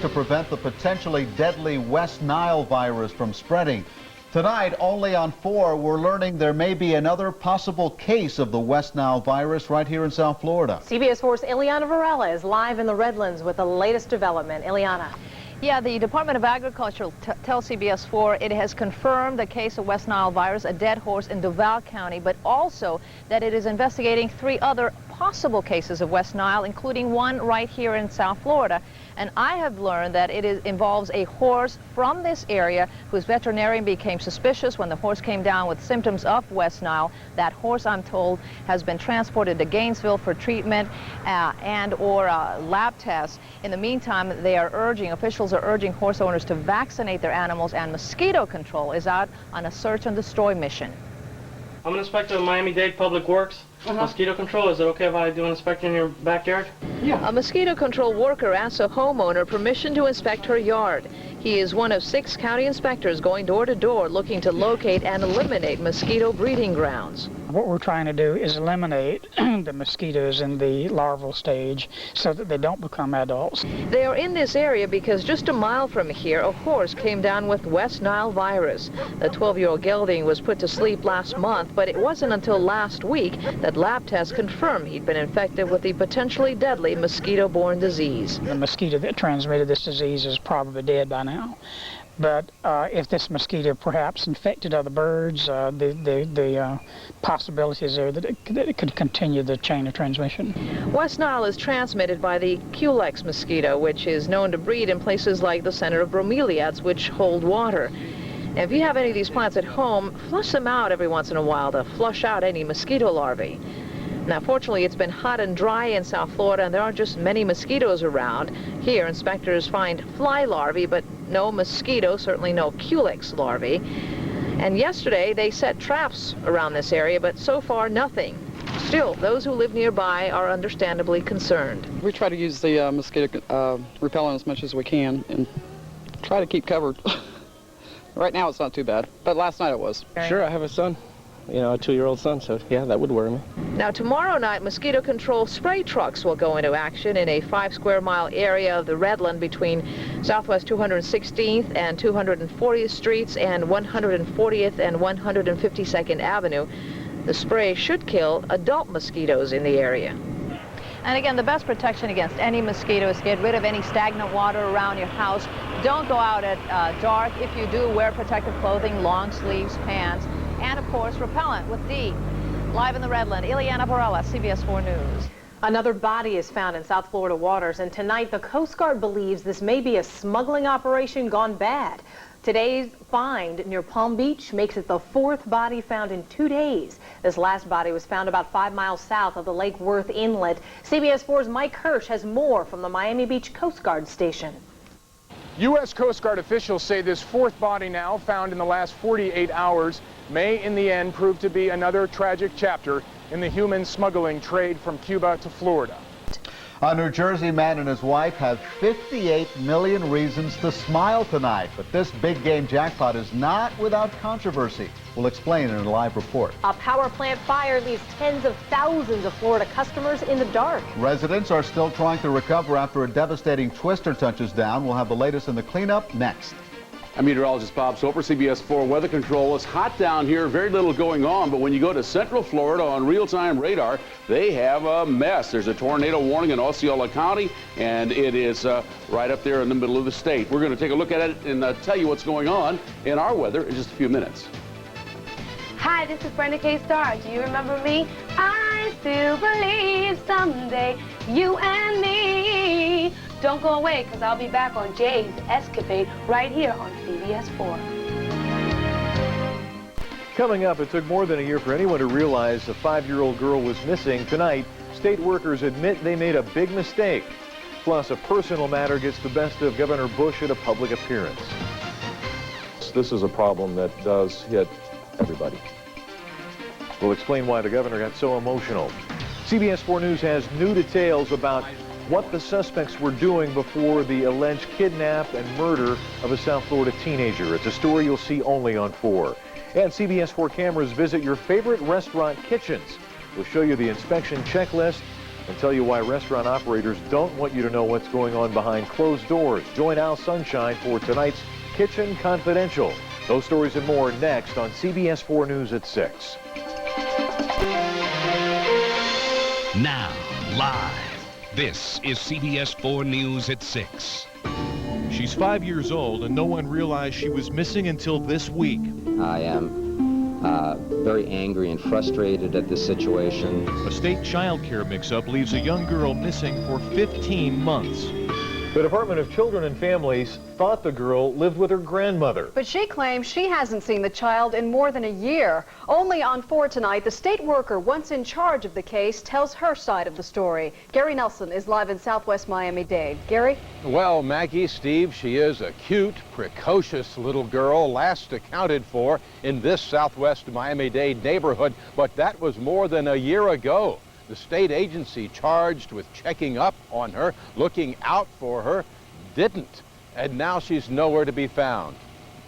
to prevent the potentially deadly West Nile virus from spreading. Tonight, only on 4, we're learning there may be another possible case of the West Nile virus right here in South Florida. CBS 4's Ileana Varela is live in the Redlands with the latest development. Ileana. Yeah, the Department of Agriculture tells CBS 4 it has confirmed a case of West Nile virus, a dead horse in Duval County, but also that it is investigating 3 other possible cases of West Nile, including one right here in South Florida. And I have learned that it involves a horse from this area whose veterinarian became suspicious when the horse came down with symptoms of West Nile. That horse, I'm told, has been transported to Gainesville for treatment and/or lab tests. In the meantime, officials are urging horse owners to vaccinate their animals, and mosquito control is out on a search and destroy mission. I'm an inspector of Miami-Dade Public Works. Mosquito control, is it okay if I do an inspection in your backyard? Yeah. A mosquito control worker asks a homeowner permission to inspect her yard. He is one of 6 county inspectors going door to door looking to locate and eliminate mosquito breeding grounds. What we're trying to do is eliminate the mosquitoes in the larval stage so that they don't become adults. They are in this area because just a mile from here, a horse came down with West Nile virus. The 12-year-old gelding was put to sleep last month, but it wasn't until last week that lab tests confirmed he'd been infected with the potentially deadly mosquito-borne disease. The mosquito that transmitted this disease is probably dead by now. But if this mosquito perhaps infected other birds, the possibility is there that it could continue the chain of transmission. West Nile is transmitted by the Culex mosquito, which is known to breed in places like the center of bromeliads, which hold water. Now, if you have any of these plants at home, flush them out every once in a while to flush out any mosquito larvae. Now, fortunately, it's been hot and dry in South Florida, and there aren't just many mosquitoes around. Here, inspectors find fly larvae, but no mosquito, certainly no Culex larvae. And yesterday, they set traps around this area, but so far, nothing. Still, those who live nearby are understandably concerned. We try to use the mosquito repellent as much as we can and try to keep covered. Right now, it's not too bad, but last night it was. Sure, I have a son. You know, a 2-year-old son, so yeah, that would worry me. Now, tomorrow night, mosquito control spray trucks will go into action in a 5-square-mile area of the Redland between Southwest 216th and 240th Streets and 140th and 152nd Avenue. The spray should kill adult mosquitoes in the area. And again, the best protection against any mosquito is to get rid of any stagnant water around your house. Don't go out at dark. If you do, wear protective clothing, long sleeves, pants, and of course, repellent with D. Live in the Redland, Ileana Varela, CBS 4 News. Another body is found in South Florida waters, and tonight the Coast Guard believes this may be a smuggling operation gone bad. Today's find near Palm Beach makes it the 4th body found in 2 days. This last body was found about 5 miles south of the Lake Worth Inlet. CBS 4's Mike Kirsch has more from the Miami Beach Coast Guard station. U.S. Coast Guard officials say this 4th body now found in the last 48 hours may in the end prove to be another tragic chapter in the human smuggling trade from Cuba to Florida. A New Jersey man and his wife have 58 million reasons to smile tonight, but this big game jackpot is not without controversy. We'll explain in a live report. A power plant fire leaves tens of thousands of Florida customers in the dark. Residents are still trying to recover after a devastating twister touches down. We'll have the latest in the cleanup next. I'm meteorologist Bob Soper, CBS 4 Weather Control. It's hot down here, very little going on, but when you go to Central Florida on real-time radar, they have a mess. There's a tornado warning in Osceola County, and it is right up there in the middle of the state. We're going to take a look at it and tell you what's going on in our weather in just a few minutes. Hi, this is Brenda K. Starr. Do you remember me? I still believe someday, you and me. Don't go away, because I'll be back on Jay's Escapade right here on CBS 4. Coming up, it took more than a year for anyone to realize a 5-year-old girl was missing. Tonight, state workers admit they made a big mistake. Plus, a personal matter gets the best of Governor Bush at a public appearance. This is a problem that does hit everybody. We'll explain why the governor got so emotional. CBS 4 News has new details about what the suspects were doing before the alleged kidnap and murder of a South Florida teenager. It's a story you'll see only on 4. And CBS 4 cameras visit your favorite restaurant kitchens. We'll show you the inspection checklist, and tell you why restaurant operators don't want you to know what's going on behind closed doors. Join Al Sunshine for tonight's Kitchen Confidential. Those stories and more next on CBS 4 News at 6. Now, live, this is CBS 4 News at 6. She's 5 years old, and no one realized she was missing until this week. I am very angry and frustrated at this situation. A state child care mix-up leaves a young girl missing for 15 months. The Department of Children and Families thought the girl lived with her grandmother. But she claims she hasn't seen the child in more than a year. Only on 4 tonight, the state worker once in charge of the case tells her side of the story. Gary Nelson is live in Southwest Miami-Dade. Gary? Well, Maggie, Steve, she is a cute, precocious little girl, last accounted for in this Southwest Miami-Dade neighborhood, but that was more than a year ago. The state agency charged with checking up on her, looking out for her, didn't. And now she's nowhere to be found.